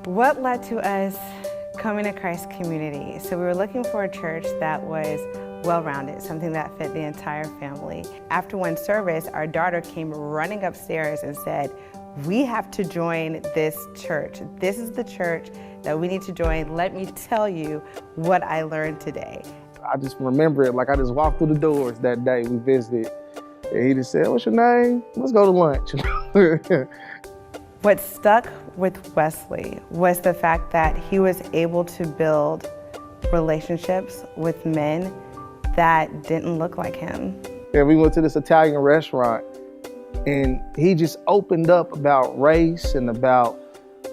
What led to us coming to Christ Community? So we were looking for a church that was well-rounded, something that fit the entire family. After one service, our daughter came running upstairs and said, "We have to join this church. This is the church that we need to join. Let me tell you what I learned today." I just remember it like I just walked through the doors that day we visited. And he just said, "What's your name? Let's go to lunch." What stuck with Wesley was the fact that he was able to build relationships with men that didn't look like him. And we went to this Italian restaurant and he just opened up about race and about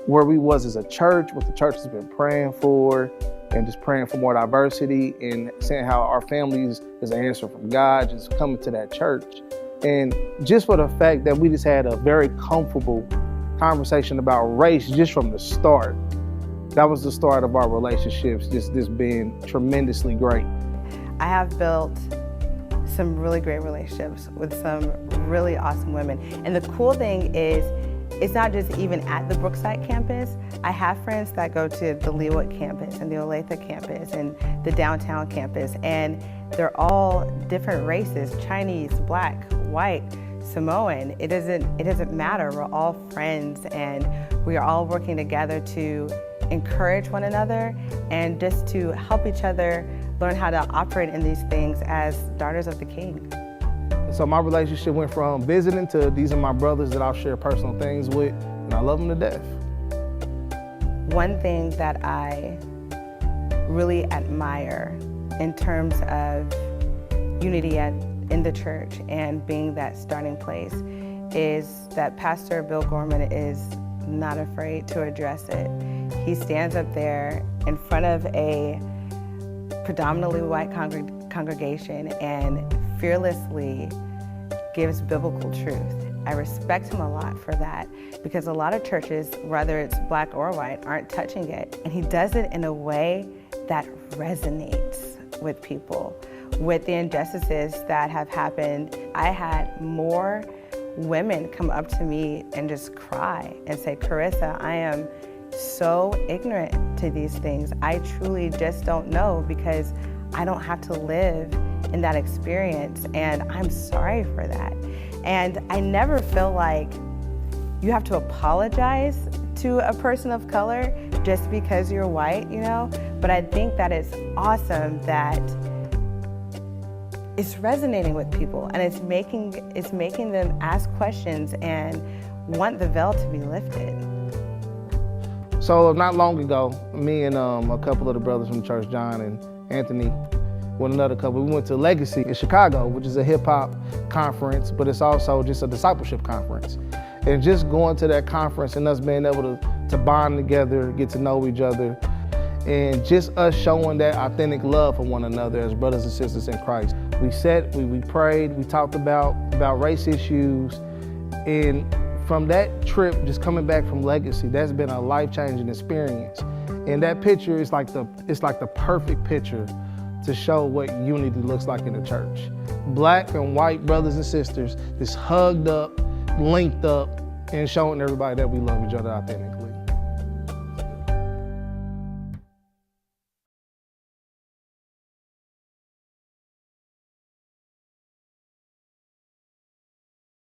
where we was as a church, what the church has been praying for, and just praying for more diversity and saying how our families is an answer from God, just coming to that church. And just for the fact that we just had a very comfortable conversation about race just from the start. That was the start of our relationships, just being tremendously great. I have built some really great relationships with some really awesome women. And the cool thing is, it's not just even at the Brookside campus. I have friends that go to the Leawood campus and the Olathe campus and the downtown campus, and they're all different races: Chinese, Black, white, Samoan. It doesn't matter. We're all friends, and we are all working together to encourage one another and just to help each other learn how to operate in these things as daughters of the King. So my relationship went from visiting to these are my brothers that I'll share personal things with, and I love them to death. One thing that I really admire in terms of unity in the church and being that starting place is that Pastor Bill Gorman is not afraid to address it. He stands up there in front of a predominantly white congregation and fearlessly gives biblical truth. I respect him a lot for that, because a lot of churches, whether it's Black or white, aren't touching it. And he does it in a way that resonates with people, with the injustices that have happened. I had more women come up to me and just cry and say, "Kharissa, I am so ignorant to these things. I truly just don't know because I don't have to live in that experience, and I'm sorry for that." And I never feel like you have to apologize to a person of color just because you're white, you know? But I think that it's awesome that it's resonating with people, and it's making them ask questions and want the veil to be lifted. So not long ago, me and a couple of the brothers from church, John and Anthony, with another couple, we went to Legacy in Chicago, which is a hip hop conference, but it's also just a discipleship conference. And just going to that conference and us being able to bond together, get to know each other, and just us showing that authentic love for one another as brothers and sisters in Christ. We sat, we prayed, we talked about race issues, and from that trip, just coming back from Legacy, that's been a life-changing experience. And that picture is like the perfect picture to show what unity looks like in the church. Black and white brothers and sisters just hugged up, linked up, and showing everybody that we love each other authentically.